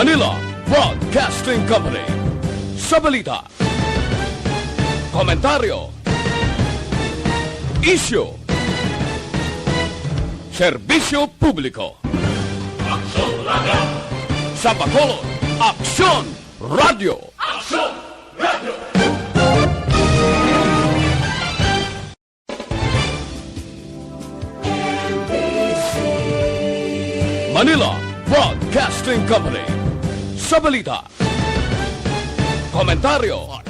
Manila Broadcasting Company. Sa balita, komentaryo, isyu, serbisyo publiko. Aksyon Radio! Sa Bacolod, Aksyon Radio! Aksyon Radio! Manila Broadcasting Company. Sa balita, komentaryo,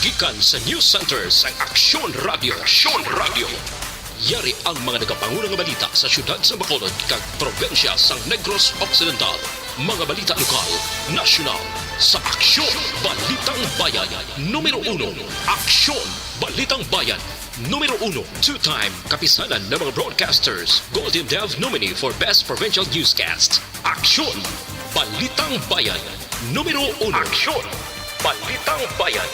Gikan sa News Center sa Aksyon Radio. Aksyon Radio. Yari ang mga nagapangulang balita sa syudad sa Bacolod kag probensya sa Negros Occidental. Mga balita lokal, nasyonal, sa Aksyon Balitang Bayan. Numero 1, Aksyon Balitang Bayan. Numero 1, two-time kapisanan ng mga broadcasters. Golden Dove nominee for Best Provincial Newscast. Aksyon Balitang Bayan. Numero 1. Aksyon Balitang Bayan.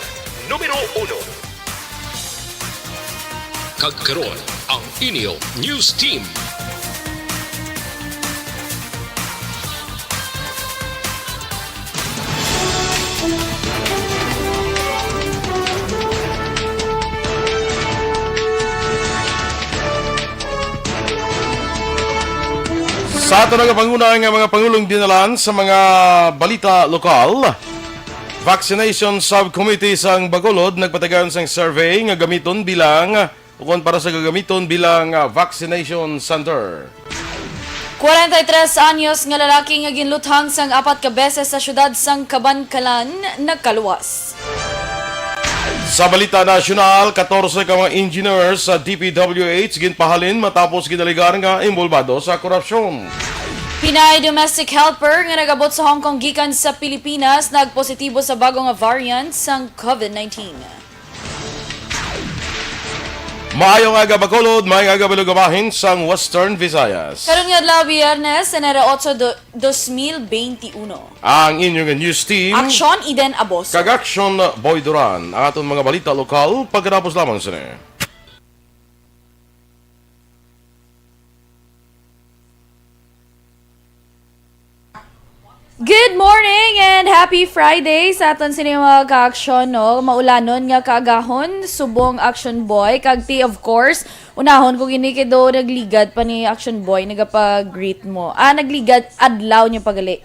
Numero 1. Kagkaroon ang inyo News Team. Sa ato nga pangunang mga pangulong dinalan sa mga balita lokal, Vaccination Subcommittee sang Bacolod nagpatagan sang survey nga gamiton bilang ukon para sa gagamiton bilang vaccination center. 43 anyos nga lalaki nga ginluthang sang 4 ka beses sa syudad sang Kabankalan nagkaluwas. Sa balita nasyonal, 14 ka mga engineers sa DPWH ginpahalin matapos ginaligar nga involvado sa korupsyon. Pinay domestic helper nga nagabot sa Hong Kong gikan sa Pilipinas nagpositibo sa bagong variant sang COVID-19. Maayong aga Bacolod, maayong aga Balugamahin sang Western Visayas. Karon nga adlaw Biyernes, Enero 8, 2021. Ang inyong news team, Aksyon Eden Abos. Kag-Action Boy Duran, ang atong mga balita lokal pagkatapos lamang sini. Good morning and happy Friday sa aton sini mga ka-aksyon, no? Maulanon nga kaagahon, subong Action Boy, kag ti of course, unahon kung inikido nagligad pa ni Action Boy, nagapag-greet mo. Nagligad, adlaw niya pagali,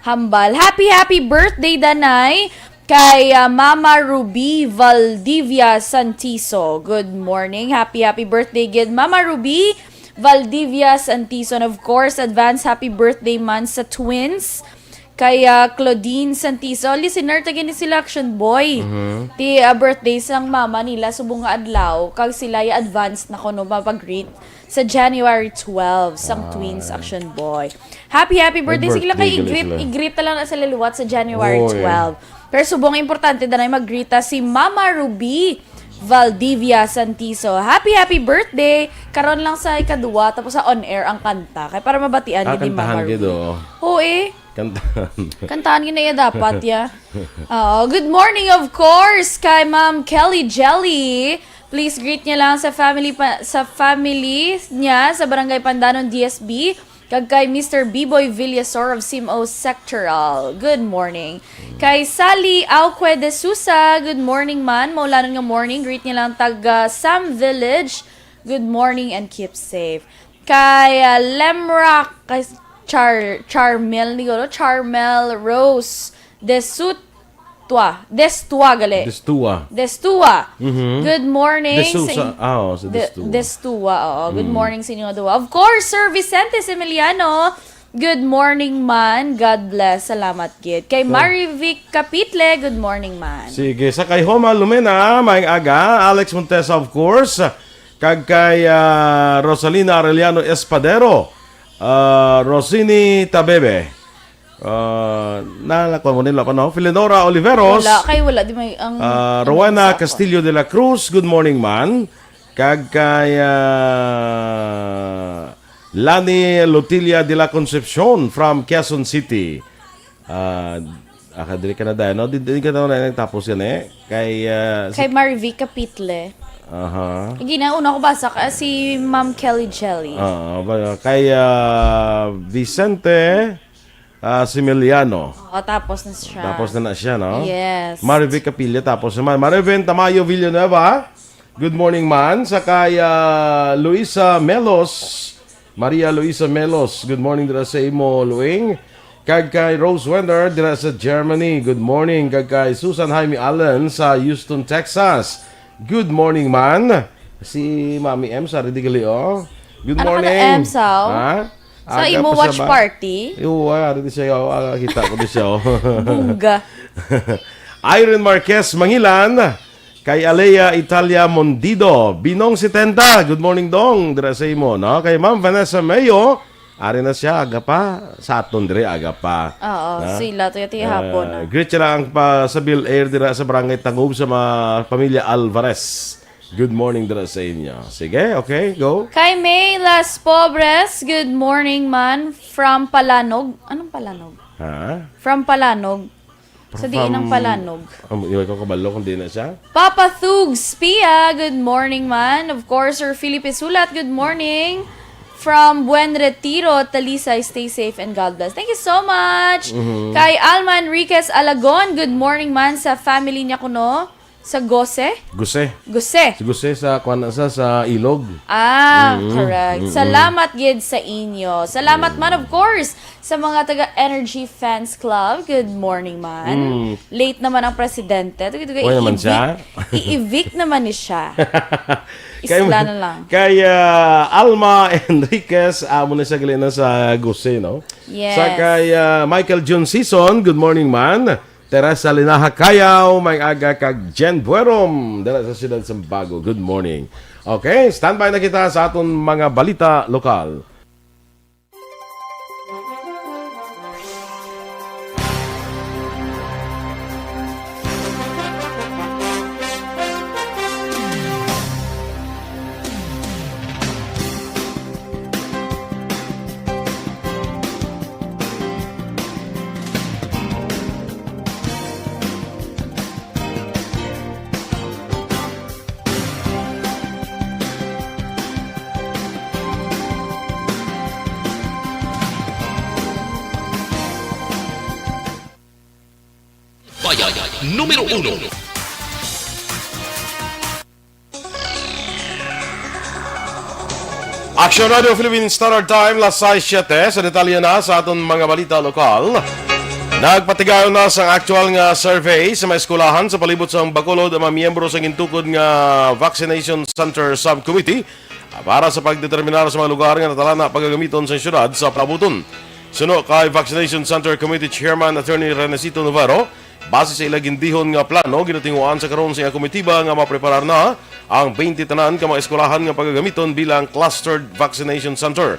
hambal. Happy birthday, Danay! Kay Mama Ruby Valdivia Santiso. Good morning, happy birthday, good Mama Ruby Valdivia Santiso. And of course, advance happy birthday man sa twins. Kaya Claudine Santiso, listener tagin ni sila Action Boy. Ti birthday sang mama nila subong nga adlaw kag sila ya advance na kuno mapag-greet sa January 12 sang twins Action Boy. Happy birthday sila kay i-greet na lang na sa liluwat sa January 12. Pero subong importante danay mag-greeta si Mama Ruby Valdivia Santiso. Happy birthday! Karon lang sa ikaduwa, tapos sa on-air ang kanta. Kaya para mabatian ni Mama Ruby. Oo Kantahan ginaya dapat, ya. Good morning, of course, kay Ma'am Kelly Jelly. Please greet niya lang sa family niya sa Barangay Pandanon, DSB. Kag kay Mr. B-Boy Villasor of CMO Sectoral. Good morning. Kay Sally Auque de Sousa. Good morning man. Maulanon nga morning. Greet niya lang taga Sam Village. Good morning and keep safe. Kay Lemrock, kay Charmel Rose Destua gali. Destua. Good morning. Destua. Good morning sa inyo nga duwa. Of course, Sir Vicente Emiliano. Good morning man. God bless. Salamat gid. Kay Marivic Capitle, good morning man. Sige, sa kay Homa Lumena, maing aga, Alex Montesa of course, kag kay Rosalina Arellano Espadero, Rosini Tabebe, nalakwan mo nila pa no? Filenora Oliveros, wala di may ang Rowena Castillo de la Cruz, good morning man. Kag kay Lani Lotilia de la Concepcion from Quezon City. Akadiri ka na dahil, no? Di ka na nagtapos yan eh. Kay Marivic Capitle. Aha. Ginauna ko basa si Ma'am Kelly Jelly. Kay Vicente Similiano. Tapos na siya. Tapos na siya, no? Yes. Marivic Capilla, tapos naman. Mariven Tamayo Villanueva. Good morning, man. Sa kay Luisa Melos. Maria Luisa Melos. Good morning dira sa imo, Luing. Kay Rose Wender dira sa Germany. Good morning. Kay Susan Jaime Allen sa Houston, Texas. Good morning, man. Si Mami M sa Ridigalio. Good Ano morning. ka na, M, Sao? Ha? Sa Aga imo pa watch siya ba? party? Iyo, di siya. Kita ko di siya. Bunga. Irene Marquez Mangilan. Kay Alea Italia Mondido. Binong 70. Good morning, Dong. Dira sa imo, no? Kay Ma'am Vanessa Mayo. Ari na siya, aga pa. Sa aton dire, aga pa. Oo, sila. Tuyati hapon. Greet siya lang pa sa Bill Air dira sa Barangay Tangub sa mga pamilya Alvarez. Good morning dira sa inyo. Sige, okay, go. Kay May Las Pobres, good morning man. From Palanog. Anong Palanog? Ha? From Palanog. Sa diin ng Palanog. Iwan ko kabalo kung di na siya. Papa Thugs Pia, good morning man. Of course, Sir Felipe Sulat, good morning. From Buen Retiro, Talisay, stay safe and God bless. Thank you so much. Kay Alma Enriquez Alagon, good morning man sa family niya kuno. Sa Gose? Guse. Guse. Si Guse sa kuan sa Ilog. Correct. Salamat gid sa inyo. Salamat man of course sa mga taga Energy Fans Club. Good morning man. Late naman ang presidente. Uy, naman siya. I-evict naman ni siya. Isla na lang. Kay Alma Enriquez, amo na siya gali na sa Guse, no? Yes. Sa kay Michael June Season, good morning man. Teresa Linaha Kayaw, may aga kag Jen Buerom, dala sa siyudad Sambago. Good morning. Okay, standby na kita sa aton mga balita lokal. Bayan numero 1. Action Radio Philippine Standard Time, las 6:07. Sa detalye na sa aton mga balita lokal. Nagpatigayon na sa actual nga survey sa mga eskulahan sa palibot sa Bacolod ang mga miyembro sa gintukod nga Vaccination Center Subcommittee para sa pagdeterminar sa mga lugar nga natala na paggagamiton sa syudad sa Palabuton. Suno kay Vaccination Center Committee Chairman Attorney Renesito Navarro, base sa ilagindihon nga plano, ginatinguan sa karon sa komitiba nga mapreparar na ang 20 tanan ka mga eskulahan nga paggagamiton bilang clustered vaccination center.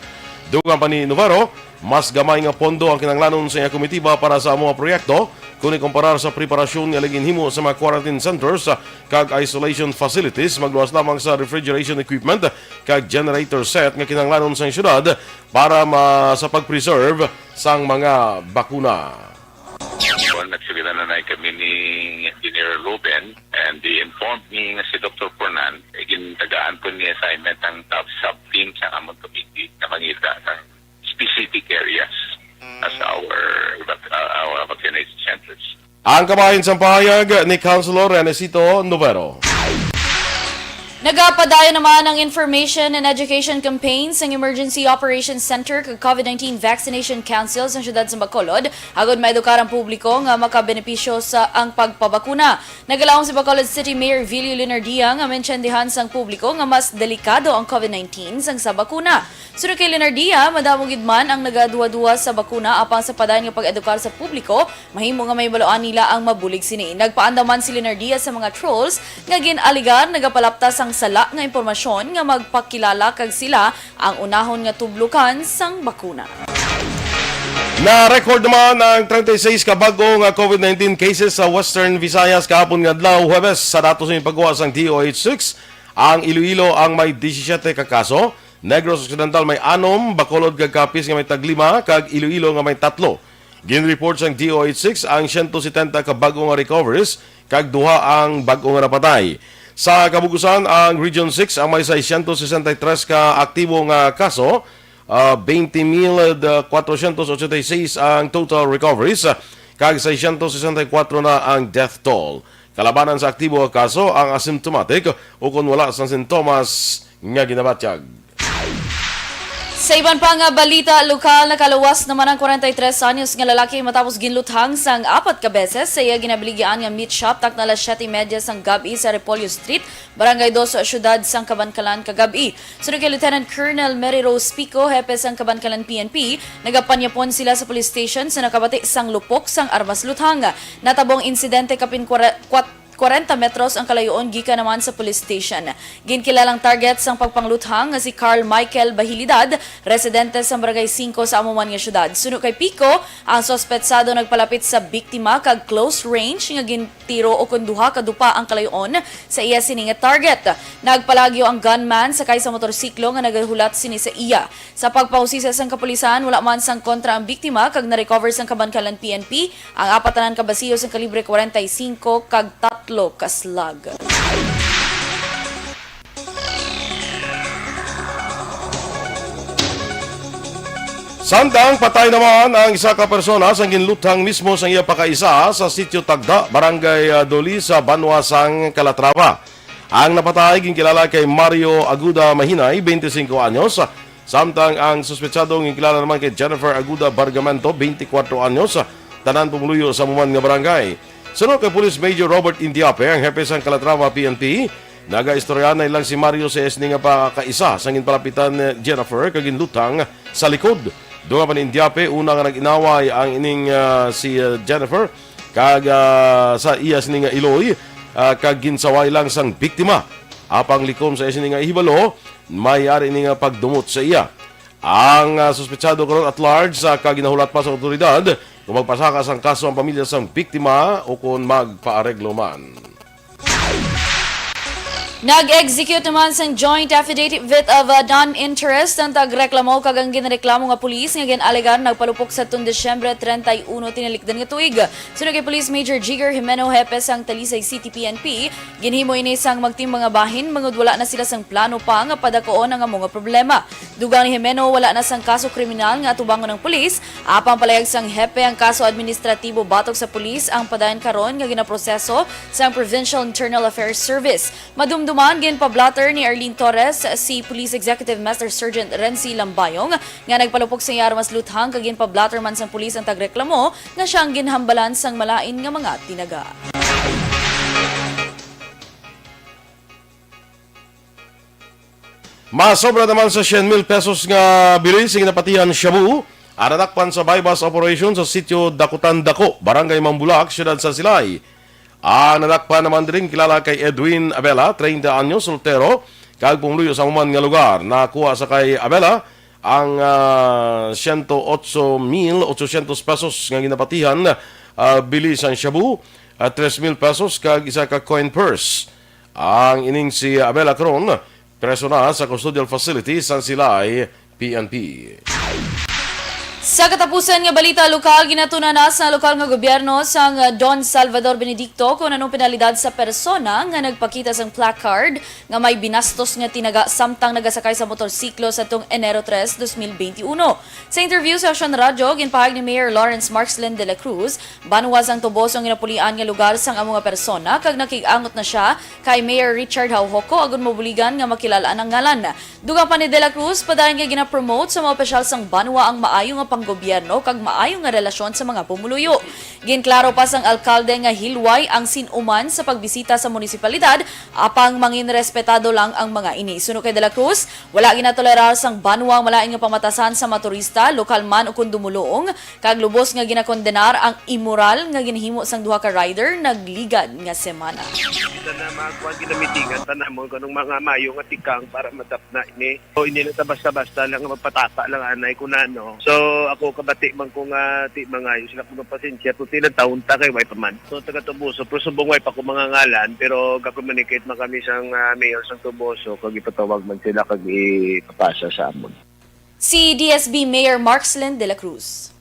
Dugang pa ni Navarro, mas gamay nga pondo ang kinanglanon sa komitiba para sa mga proyekto kung ikumparar sa preparasyon nga laginhimo sa mga quarantine centers kag isolation facilities, magluwas lamang sa refrigeration equipment kag generator set nga kinanglanon sa syudad para sa pag-preserve sang mga bakuna. Nagsugida na kami ni Engineer Ruben and they informed me nga si Dr. Pornan gintagaan po ni assignment ang top sub-team sa among committee na mangita ng specific areas as our vaccination centers. Ang kabahin sa pahayag ni Councilor Renesito Novero. Nagapadayon naman ang Information and Education Campaigns ng Emergency Operations Center kag COVID-19 Vaccination Council sa siyudad sa Bacolod agod maedukar ang publiko nga makabenepisyo sa ang pagpabakuna. Nagalaong si Bacolod City Mayor Vilio Linardia nga mensyendihan sang publiko nga mas delikado ang COVID-19 sang sa bakuna. Sunod kay Linardia, madamo gid man ang nagaduwa-duwa sa bakuna apang sa padayon nga pag-edukar sa publiko, mahimo nga may baloan nila ang mabulig sini. Nagpaandaman si Linardia sa mga trolls nga ginaligar nagapalaptas ang sala nga impormasyon nga magpakilala kag sila ang unahon nga tublukan sang bakuna. Na-record naman ang 36 ka bago nga COVID-19 cases sa Western Visayas kahapon nga adlaw Huwebes sa datos ng paggawa sang DOH6. Ang Iloilo ang may 17 ka kaso, Negros Occidental may 6, Bacolod kag Capiz nga may tag-5 kag Iloilo nga may 3. Gin-report sang DOH6 ang 170 ka bago nga recoveries kag duha ang bago nga napatay. Sa kabugusan, ang Region 6 ang may 663 ka aktibong kaso, 20,486 ang total recoveries, kag 664 na ang death toll. Kalabanan sa aktibo nga kaso ang asymptomatic o kung wala sa sintomas nga ginabatyag. Sa iban pang balita, lokal nakaluwas naman ang 43 anyos nga lalaki matapos ginluthang sang 4 ka beses sa iya ginabiligian nga meat shop takna alas 7:30 sang gabi sa Repolyo Street, Barangay 2, syudad sang Kabankalan kagabi. Sunod kay Lieutenant Colonel Mary Rose Pico, hepe sang Kabankalan PNP, nagapanyapon sila sa police station sa nakabati sang lupok sang armas luthang. Natabong insidente kapin 40 metros ang kalayoon gikan naman sa police station. Ginkilalang target sang pagpangluthang nga si Carl Michael Bahilidad, residente sa Barangay 5 sa amuman nga syudad. Suno kay Pico, ang sospetsado nagpalapit sa biktima kag close range nga gintiro o kun duha ka dupa ang kalayoon sa iya sini nga target. Nagpalagyo ang gunman sakay sa motorsiklo nga nagahulat sini sa iya. Sa pagpahusisa sang kapulisan, wala man sang kontra ang biktima kag na-recover sang Kabankalan PNP ang apatanan ka basiyo sang kalibre 45 kag 3 kaslag. Samtang patay naman ang isa ka persona sa ginluthang mismo sa iya pakaisa sa sitio Tagda, Barangay Doli sa Banwasang Calatrava. Ang napatay ginkilala kay Mario Aguda Mahinay, 25 anyos. Samtang ang suspetsado ginkilala naman kay Jennifer Aguda Bargamento, 24 anyos. Tanan pumuluyo sa muman nga barangay. Sunod kay Police Major Robert Indiape, ang hepe sang Calatrava PNP, naga-istoryahan na ilang si Mario sa esning nga pakaisa sa ginpalapitan ni Jennifer kaginlutang sa likod. Doon pa ni Indiape, una nga nag-inaway ang ining si Jennifer kag sa iya sining Iloy kag ginsaway lang sang biktima. Apang likom sa esning nga ihibalo, may-ari ning pagdumot sa iya. Ang suspetsado karon at large sa kaginahulat pa sa otoridad kung magpasakas ang kaso ang pamilya sang biktima o kung magpaareglo man. Nag-execute naman sang joint affidavit of non-interest ang tagreklamo kag ang ginreklamo nga pulis nga ginalegar nagpalupok sa tun Disyembre 31 tinalikdan nga tuig. Sunod kay Police Major Jigger Jimeno, hepe sang Talisay City PNP, ginhimo ini sang magting mga bahin mangud wala na sila sang plano pa nga padakoon ang mga problema. Dugang ni Jimeno wala na sang kaso kriminal nga atubangon ng pulis, apang palayag sang hepe ang kaso administratibo batok sa pulis ang padayon karon nga ginaproseso sang Provincial Internal Affairs Service. Madumduman ginpablatter ni Arlene Torres si Police Executive Master Sergeant Renzi Lambayong nga nagpalupok sa iya armas luthang kag ginpablatter man sang pulis ang tagreklamo nga siyang ginhambalan sang malain nga mga tinaga. Masobra naman sa 100,000 pesos nga bilis nga napatihan Shabu, aradakpan sa bypass operation sa sitio Dakutan Dako, Barangay Mambulak, siyudad sa Silay. Nadakpan naman din kilala kay Edwin Abela, 30 anyos, soltero, kag pumuluyo sa muman nga lugar. Nakuha sa kay Abela ang 108,800 pesos nga ginapatihan, bilis ang Shabu, 3,000 pesos kag isa ka coin purse. Ang ining si Abela Cron, preso na sa custodial facility sa Silay, PNP. Sa katapusan nga balita lokal, ginatuna na sa lokal nga gobyerno sang Don Salvador Benedicto kung anong penalidad sa persona nga nagpakita sang placard nga may binastos nga tinaga samtang nagasakay sa motorsiklo sa tung Enero 3, 2021. Sa interview sa Aksyon Radio, ginpahag ni Mayor Lawrence Marxlen de la Cruz, banuwas ang tubos ang ginapulian nga lugar sang among nga persona kag nakigangot na siya kay Mayor Richard Hauhoko agon mobuligan nga makilalaan ang ngalan. Dugang pa ni de la Cruz, padayon nga gina-promote sa mga opisyal sang banwa ang maayo nga panggobyerno kag maayo nga relasyon sa mga pumuluyo. Ginklaro pa sang alkalde nga hilway ang sinuman sa pagbisita sa munisipalidad apang mangin respetado lang ang mga ini. Suno kay de la Cruz, wala ginatolerar sang banwa ang malain nga pamatasan sa motorista, lokal man o kun dumuluong, kag lubos nga ginakondenar ang immoral nga ginhimo sang duha ka rider nagligad nga semana. Na makuha ginamitingan tanan mo kanong mga mayo nga tikang para matapna ini. So hindi na basta-basta lang magpatata lang anay ko na no. So ako kabati man ko nga ti mga sila ko pasensya kung tilang taon ta kay way pa man. So taga Tuboso pero subong way pa ko mga ngalan pero ga-communicate man kami sang mayor sang Tuboso kag ipatawag man sila kag ipapasa sa amon. Si DSB Mayor Marxlen de la Cruz.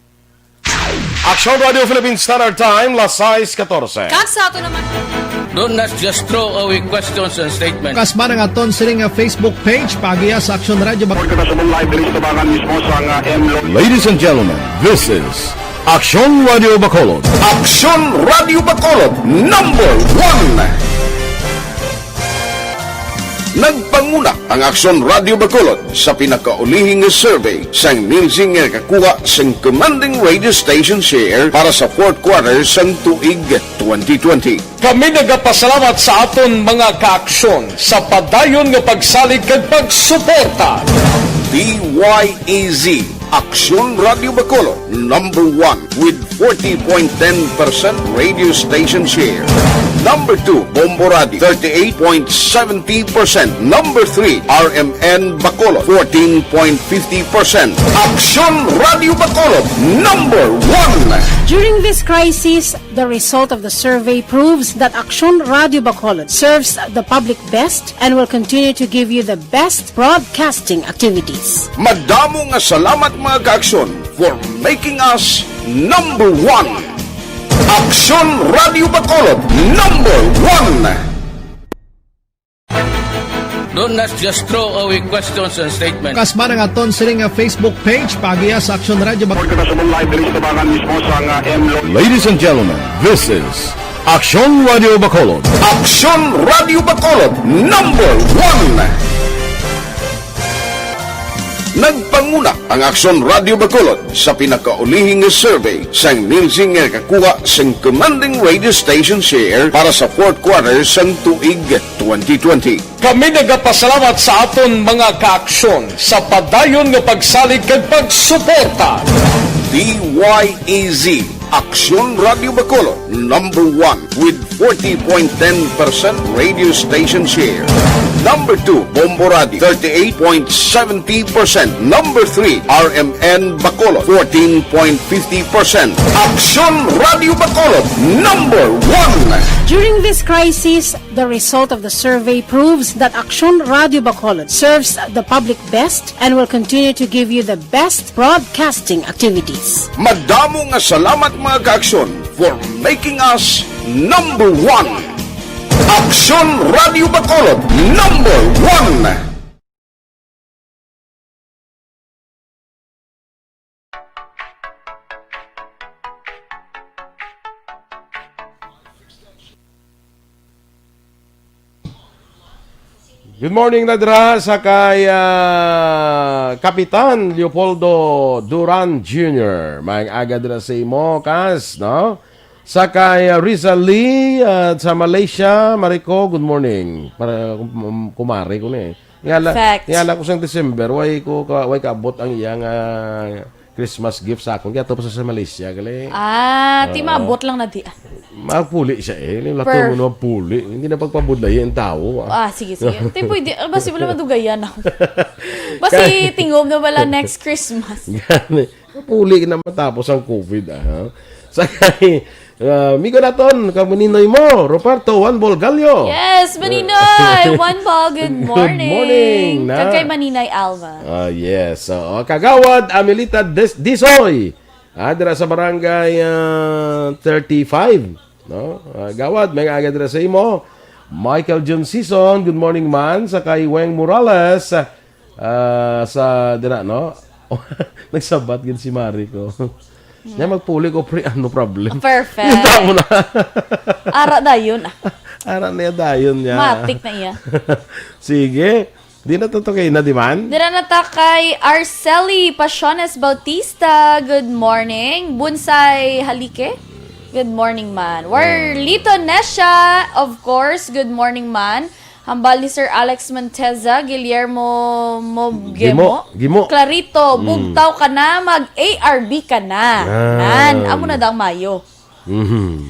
Aksyon Radio Philippines Standard Time, las 6:14. Kag sa ato naman Don't not just throw away questions and statements. Kasma ng aton sining nga Facebook page pagiya sa Aksyon Radio Ladies and gentlemen, this is Aksyon Radio Bacolod. Aksyon Radio Bacolod, number 1! Nagpanguna ang Aksyon Radio Bacolod sa pinakaulihing survey sang Nielsen nga kakuha sang commanding radio station share para sa fourth quarter sang tuig 2020. Kami nagapasalamat sa aton mga kaaksyon sa padayon nga pagsalig kag pagsuporta. DYEZ Aksyon Radio Bacolod, number 1 with 40.10% radio station share. Number 2, Bombo Radio, 38.70%. Number 3, RMN Bacolod, 14.50%. Aksyon Radio Bacolod, number 1! During this crisis, the result of the survey proves that Aksyon Radio Bacolod serves the public best and will continue to give you the best broadcasting activities. Madamo nga salamat mga kaaksyon for making us number 1. Aksyon Radio Bacolod, number 1! Don't not just throw away questions and statements. Kasma ng aton sining nga Facebook page pagiya sa Aksyon Radio Ladies and gentlemen, this is Aksyon Radio Bacolod. Aksyon Radio Bacolod, number 1! Nagpanguna ang Aksyon Radio Bacolod sa pinakaulihing survey sang Nielsen nga kakuha sang commanding radio station share para sa fourth quarter sang tuig 2020. Kami nagapasalamat sa aton mga kaaksyon sa padayon nga pagsalig kag pagsuporta. DYEZ Aksyon Radio Bacolod, number 1 with 40.10% radio station share. Number 2, Bombo Radio, 38.70%. Number 3, RMN Bacolod, 14.50%. Aksyon Radio Bacolod, number 1! During this crisis, the result of the survey proves that Aksyon Radio Bacolod serves the public best and will continue to give you the best broadcasting activities. Madamo nga salamat mga kaaksyon for making us number 1. Aksyon Radio Bacolod, number 1! Good morning Nadra sa kay Kapitan Leopoldo Duran Jr. May aga dira sa imo kas, no? Sa kay Rizal Lee sa Malaysia, Mariko, good morning. Para kumari ko ni. Ngala ko sa December, way kaabot ang iyang Christmas gift sa akon. Kaya to pa sa Malaysia gali. Timabot lang na di. Magpuli siya Lato mo na puli. Hindi na pagpabudlay ang tao. Sige. Tay pwede, basi wala madugayan ako. Basi tingom na wala next Christmas. Puli na matapos ang COVID. Sa kay Migo naton, kamuninoy mo, Roberto Juan Bolgalio. Yes, Maninoy! One ball, good morning. Good morning. Kay Maninay Alva. Yes. So, Kagawad Amelita Disoy. Dira sa barangay 35. No? Gawad, may aga dira sa imo. Michael John Season, good morning man. Sa kay Weng Morales. Sa dira, no? Nagsabat gid si Marico. Nya magpuli ko pre, ano problem? Perfect. Ito mo na. Ara na yun. Ara na dayon niya. Matik na iya. Sige. Di na tutukay na, di man? Dira na ta kay Arceli Pasiones Bautista. Good morning. Bunsay Halike. Good morning, man. Warlito Nesha, of course. Good morning, man. Hambal ni Sir Alex Monteza, Guillermo Mogemo, Gimo. Clarito, bugtaw ka na, mag-ARB ka na. Amo na daw mayo.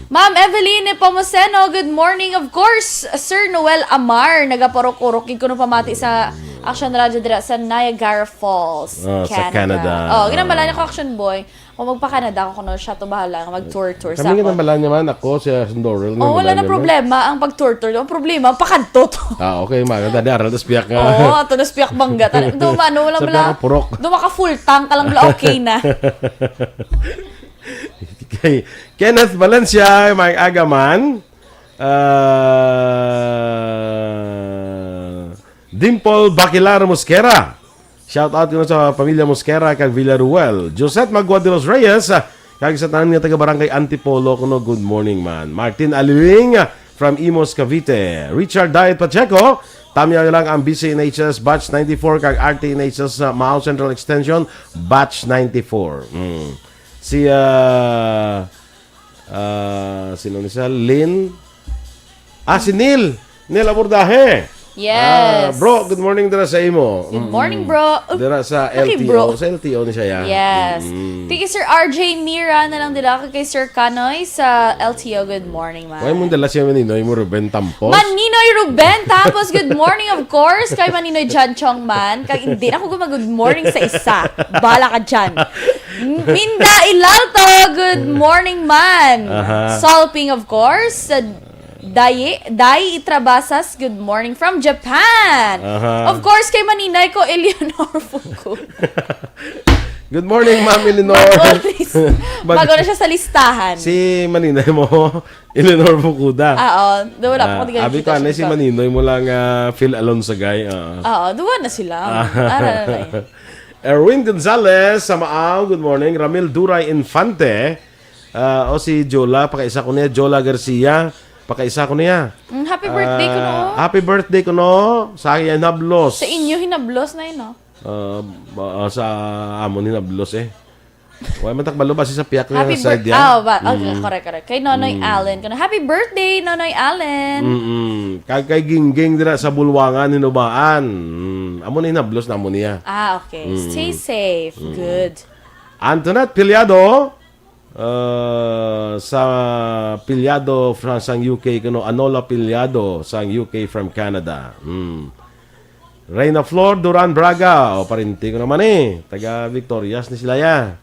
Ma'am Eveline Pomoseno, good morning. Of course, Sir Noel Amar, nagaparok-urok. Ko na pamati sa Action Radio dira sa Niagara Falls, Canada. Sa Canada. Ginambala niya ko Action Boy. Kung magpa-Canada ako kuno siya to bahala mag-tour-tour sa Kami ako. ginambala niya man ako sa Sundorel. Wala na problema ang pag-tour-tour. Ang problema, pakanto to. Okay, maganda. Aral, tas piyak nga. To nas piyak bangga. Wala Sa bala. purok. Ka full tank ka lang bala, okay na. Kay Kenneth Valencia, may agaman. Dimple Baquilar Mosquera. Shout out ko sa pamilya Mosquera kag Villaruel. Josette Magua de los Reyes kag sa tanan nga taga Barangay Antipolo kuno good morning man. Martin Aliling from Imos Cavite. Richard Diet Pacheco, tamya lang ang BCNHS batch 94 kag RTNHS sa Mao Central Extension batch 94. Si sino ni siya? Lynn. Si Neil Abordahe. Yes. Bro, good morning dira sa imo. Good morning, bro. Dira sa Okay, LTO. bro. Sa LTO ni siya. Yes. Tiki Sir RJ Mira na lang dila kay Sir Kanoy sa LTO. Good morning, man. Why mo dala siya maninoy mo Ruben Tampos? Maninoy Ruben tapos good morning of course kay Maninoy Jan Chong man. Kag hindi na ako good morning sa isa. Bala ka dyan. Minda Ilalto, good morning man. Solping of course. Dai Itrabasas, good morning from Japan. Of course, kay Maninay ko, Eleanor Fuku. Good morning, Ma'am Eleanor. Bago na siya sa listahan. Si Maninoy mo, Eleanor Fukuda. Oo, doon na po. Abi ko, si Maninoy mo lang feel alone sa guy. Oo, doon na sila. Erwin Gonzalez, Samaaw, good morning. Ramil Duray Infante. O si Jola, pakaisa ko niya. Jola Garcia, pakaisa ko niya. Happy birthday ko no. Happy birthday ko no. Sa akin hinablos. Sa inyo hinablos na yun no. Sa amon hinablos eh. Wala man takbalo ba sa piyak na Happy side birthday. yan. Okay, correct. Kay Nonoy Allen. Happy birthday, Nonoy Allen. Kay Gingging dira sa Bulwangan hinubaan. Amon hinablos na amon niya. Okay. Stay safe. Good. Antoinette Piliado. Sa Piliado from sang UK kuno Anola Piliado sang UK from Canada. Reyna Flor Duran Braga o parinti ko naman taga Victorias ni sila ya.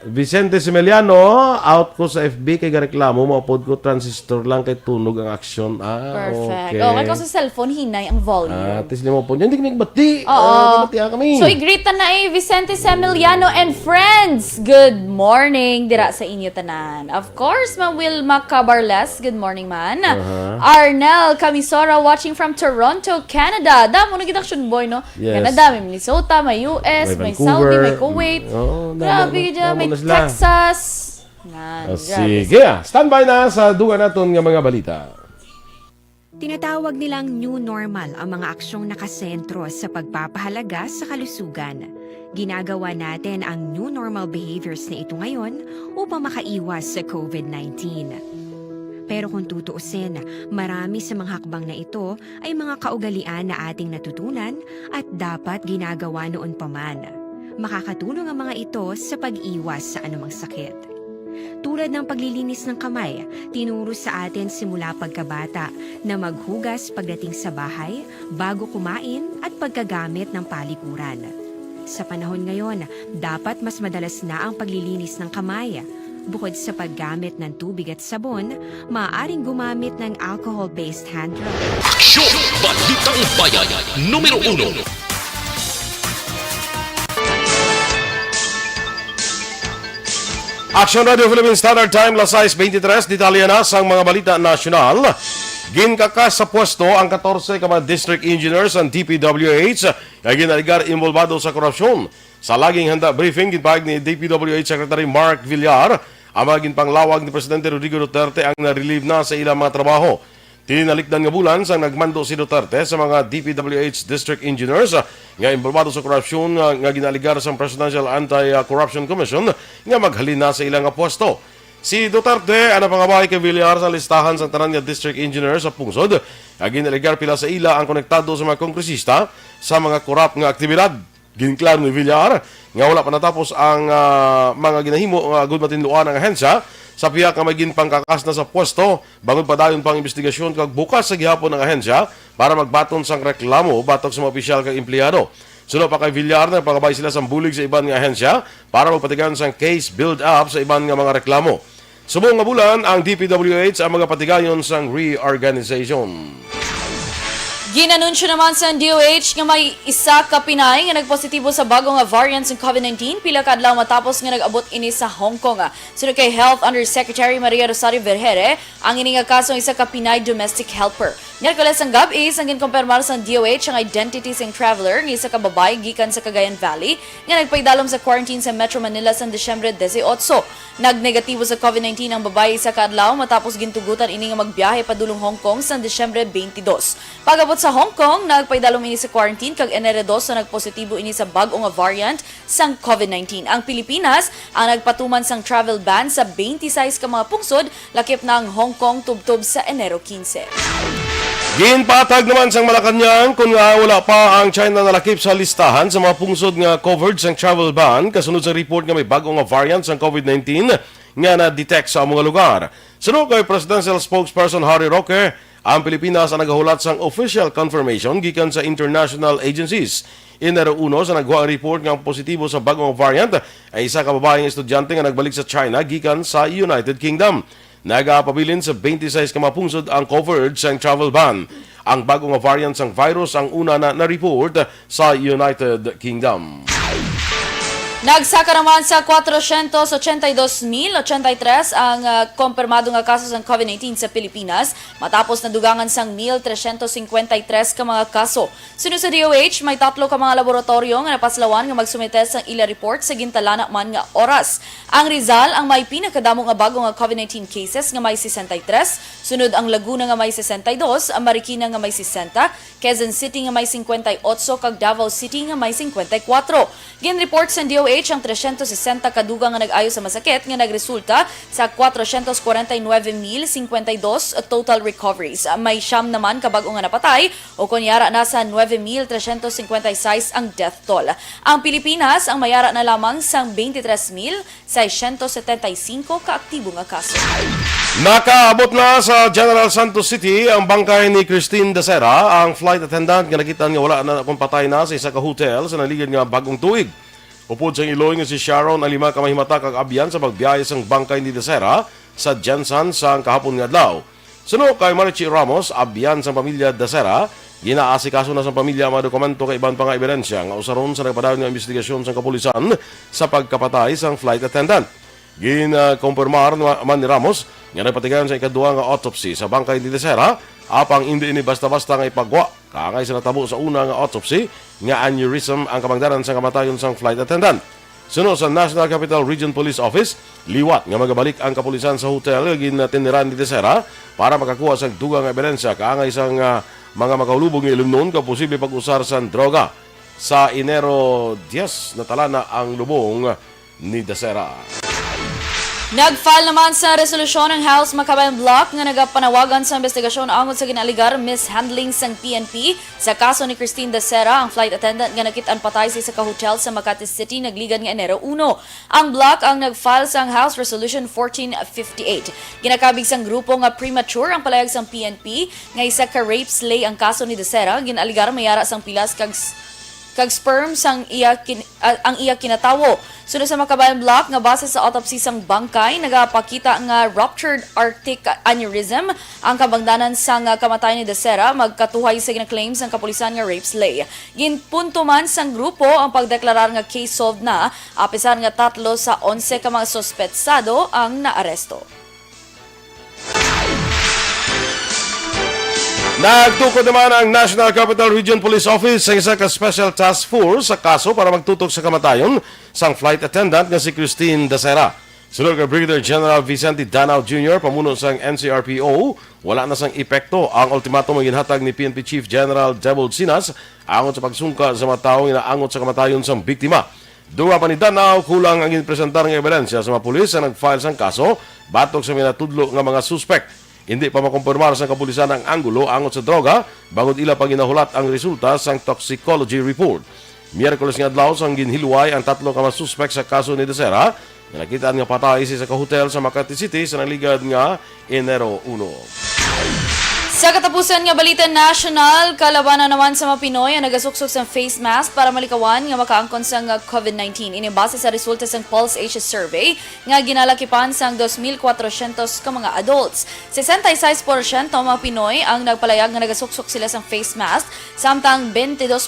Vicente Simeliano, out ko sa FB kay gareklamo, maupod ko transistor lang kay tunog ang aksyon. Perfect. Okay. Kung sa cellphone, hinay ang volume. Tis limo po. Hindi ka nagbati. Oo. Nagbati kami. So, i-greet na Vicente Semeliano and friends. Good morning, dira sa inyo tanan. Of course, Ma'am Wilma Cabarles. Good morning, man. Arnel Camisora watching from Toronto, Canada. Damo na action boy, no? Yes. Canada, may Minnesota, may US, may Vancouver. Saudi, may Kuwait. Grabe ka dyan. May Texas. Sige. Standby na sa duga naton nga mga balita. Tinatawag nilang new normal ang mga aksyong nakasentro sa pagpapahalaga sa kalusugan. Ginagawa natin ang new normal behaviors na ito ngayon upang makaiwas sa COVID-19. Pero kung tutuusin, marami sa mga hakbang na ito ay mga kaugalian na ating natutunan at dapat ginagawa noon pa man. Makakatulong ang mga ito sa pag-iwas sa anumang sakit. Tulad ng paglilinis ng kamay, tinuro sa atin simula pagkabata na maghugas pagdating sa bahay, bago kumain at pagkagamit ng palikuran. Sa panahon ngayon, dapat mas madalas na ang paglilinis ng kamay. Bukod sa paggamit ng tubig at sabon, maaaring gumamit ng alcohol-based hand rub. Aksyon! Balitang Bayan, numero 1. Action Radio Philippine Standard Time, las 6:23, detalya na sa mga balita nasyonal. Ginkakas sa pwesto ang 14 ka mga district engineers ang DPWH ay ginaligar involvado sa korupsyon. Sa laging handa briefing, ginpahag ni DPWH Secretary Mark Villar, ang mga ginpanglawag ni Presidente Rodrigo Duterte ang na-relieve na sa ilang mga trabaho. Tinalikdan nga bulan sang nagmando si Duterte sa mga DPWH district engineers nga involvado sa korupsyon nga ginaligar sa Presidential Anti-Corruption Commission nga maghalin na sa ilang pwesto. Si Duterte ana pangabahay kay Villar sa listahan sa tanan nga district engineers sa pungsod nga ginaligar pila sa ila ang konektado sa mga kongresista sa mga korap nga aktibidad. Ginklaro ni Villar nga wala pa natapos ang mga ginahimo nga good matinluan ang ahensya sa piyak nga may ginpangkakas na sa pwesto, bangod pa dayon pang investigasyon kag bukas sa gihapon ng ahensya para magbaton sang reklamo batok sa mga opisyal kag empleyado. Sunod pa kay Villar na pangabay sila sa bulig sa iban nga ahensya para magpatigan sang case build-up sa iban nga mga reklamo. Subong nga bulan ang DPWH ang mga patigayon sang reorganization. Ginanunsyo naman sa DOH nga may isa ka Pinay nga nagpositibo sa bagong nga variant ng COVID-19 pila ka adlaw matapos nga nag-abot ini sa Hong Kong. Sunod kay Health Undersecretary Maria Rosario Vergere, ang ini nga kaso isa ka Pinay domestic helper. Miyerkules ang gabi ang ginkumpirmar sa DOH ang identity sang traveler nga isa ka babae gikan sa Cagayan Valley nga nagpaidalom sa quarantine sa Metro Manila sa Disyembre 18. Nagnegatibo sa COVID-19 ang babae isa ka adlaw matapos gintugutan ini nga magbiyahe padulong Hong Kong sa Disyembre 22. Pagabot sa Hong Kong, nagpaidalom ini sa quarantine kag Enero 2 na nagpositibo ini sa bag-o nga variant sang COVID-19. Ang Pilipinas ang nagpatuman sang travel ban sa 26 ka mga pungsod lakip na ang Hong Kong tubtob sa Enero 15. Ginpatag naman sang Malacanang kung nga wala pa ang China nalakip sa listahan sa mga pungsod nga covered sang travel ban kasunod sa report nga may bag-o nga variant sang COVID-19 nga na-detect sa mga lugar. Sunod kay Presidential Spokesperson Harry Roque, ang Pilipinas ang nagahulat sang official confirmation gikan sa international agencies. Enero 1 sa nagwa ang report nga positibo sa bagong variant ay isa ka babaeng estudyante nga nagbalik sa China gikan sa United Kingdom. Nagapabilin sa 26 ka mga pungsod ang covered sa travel ban. Ang bagong variant sang virus ang una na report sa United Kingdom. Nagsaka naman sa 482,083 ang kumpirmado nga kaso ng COVID-19 sa Pilipinas matapos nadugangan sang 1,353 ka mga kaso. Sunod sa DOH, may 3 ka mga laboratorio nga napaslawan nga magsumite sang ila report sa gintalana man nga oras. Ang Rizal ang may pinakadamo nga bago nga COVID-19 cases nga may 63, sunod ang Laguna nga may 62, ang Marikina nga may 60, Quezon City nga may 58 kag Davao City nga may 54. Ginreport sa DOH ang 360 kadugang nga nag-ayo sa masakit nga nagresulta sa 449,052 total recoveries. May siyam naman kabag-o nga napatay o kunyara nasa 9,356 ang death toll. Ang Pilipinas ang mayara na lamang sang 23,675 kaaktibo nga kaso. Nakaabot na sa General Santos City ang bangkay ni Christine Dacera, ang flight attendant nga nakita nga wala na kung patay na sa isa ka hotel sa naligid nga bagong tuig. Upod sa iloy nga si Sharon ang 5 ka mahimata kag abyan sa pagbiyahe sang bangkay ni Dacera sa Jensan sa kahapon nga adlaw. Suno kay Marichi Ramos, abyan sa pamilya Dacera, ginaasikaso na sa pamilya mga dokumento kay iban pa nga ebidensya nga usaron sa nagpadayon nga investigasyon sa kapulisan sa pagkapatay sang flight attendant. Ginakumpirmar man ni Ramos nga nagpatigayon sa ikaduha nga autopsy sa bangkay ni Dacera, apang hindi ini basta-basta nga ipagwa kangay sa natabo sa una nga autopsy nga aneurysm ang kamangdaran sa kamatayon sang flight attendant. Sunod sa National Capital Region Police Office, liwat nga magabalik ang kapulisan sa hotel ginatiniran ni Dacera para makakuha sa dugang ebidensya kaangay sang mga makahulubog nga ilumnon ka posible pag-usar sa droga. Sa Enero 10 natala na ang lubong ni Dacera. Nag-file naman sa resolusyon ng House Makabayan Block nga nagapanawagan sa investigasyon angod sa ginaligar mishandling sang PNP sa kaso ni Christine Dacera, ang flight attendant nga nakitaan patay sa isa ka hotel sa Makati City nagligan nga Enero 1. Ang block ang nag-file sang House Resolution 1458. Ginakabig sang grupo nga premature ang palayag sang PNP nga isa ka rape slay ang kaso ni Dacera, ginaligar mayara sang pilas kag sperm sang ang iya kinatawo. Sunod sa Makabayan Block nga base sa autopsy sang bangkay nagapakita nga ruptured aortic aneurysm ang kabangdanan sang kamatayon ni Dacera, magkatuhay sa gina-claims ang kapulisan nga rape slay. Ginpunto man sang grupo ang pagdeklarar nga case solved na apisar nga 3 sa 11 ka mga sospetsado ang naaresto. Nagtukod naman ang National Capital Region Police Office sa isa ka special task force sa kaso para magtutok sa kamatayon sang flight attendant nga si Christine Dacera. Sunod kay Brigadier General Vicente Danao Jr., pamuno sang NCRPO, wala na sang epekto ang ultimatum ang ginhatag ni PNP Chief General Debold Sinas angon sa pagsungka sa mga taong inaangot sa kamatayon sang biktima. Duwa pa ni Danao, kulang ang ginpresentar ng ebidensya sa mga pulis na nag-file sang kaso batok sa minatudlo nga mga suspect. Hindi pa makumpirmar sa kapulisan ang anggulo angot sa droga bangod ila pa ginahulat ang resulta sang toxicology report. Miyerkules nga adlaw sang ginhilway ang 3 ka mga suspect sa kaso ni Dacera nga nakitaan nga patay sa hotel sa Makati City sa naligad nga Enero 1. Sa katapusan nga balita national, kalabanan naman sa mga Pinoy ang nagasuksok sa face mask para malikawan nga makaangkon sa COVID-19. Ini base sa resulta sa Pulse Asia Survey nga ginalakipan sa 2,400 ka mga adults. 66% mga Pinoy ang nagpalayag nga nagasuksok sila sa face mask, samtang 22%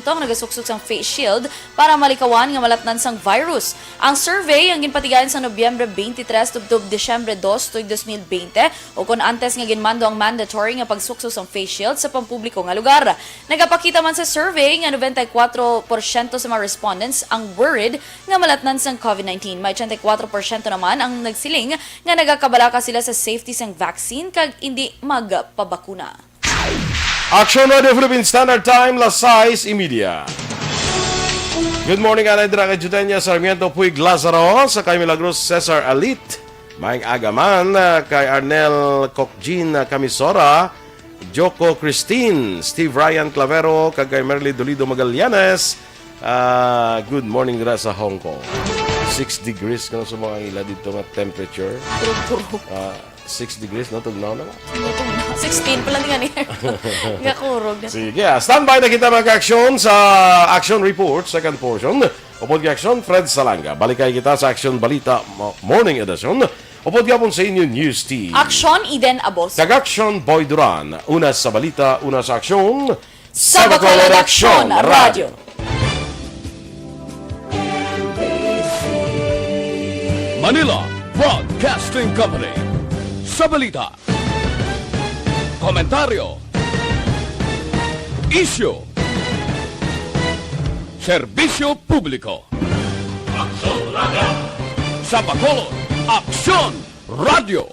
ang nagasuksok sa face shield para malikawan nga malatnan sang virus. Ang survey ang ginpatigayan sa Nobyembre 23 tubtob Desyembre 2, 2020 o kung antes nga ginmando ang mandatory nga pagsukso sa face shield sa pampubliko nga lugar. Nagapakita man sa survey nga 94% sa mga respondents ang worried nga malatnan sang COVID-19. May 84% naman ang nagsiling nga nagakabalaka sila sa safety sang vaccine kag hindi magpabakuna. Action Radio Philippine Standard Time, las 6:30. Good morning, Anay Draga Jutenya, Sarmiento Puig Lazaro, sa kay Milagros Cesar Alit, Maing Agaman, kay Arnel Cocjin Camisora, Joko Christine, Steve Ryan Clavero, kay Merly Dolido Magallanes. Good morning dira sa Hong Kong. 6 degrees kung sa mga ila dito nga temperature. 6 degrees, no? Tugnaw na. 16 pala nga niya. Nga kurog. Sige, standby na kita mga ka-aksyon sa Action Report, second portion. Upod ka-aksyon, Fred Salanga. Balikay kita sa Action Balita Morning Edition. Upod ka po sa inyo News Team. Aksyon Eden Abos. Kag-aksyon Boy Duran. Una sa balita, una sa aksyon. Sa Bacolod Aksyon Radio. Manila Broadcasting Company. Sa balita, komentaryo, isyu, serbisyo publiko. Sa Bacolod Aksyon Radio.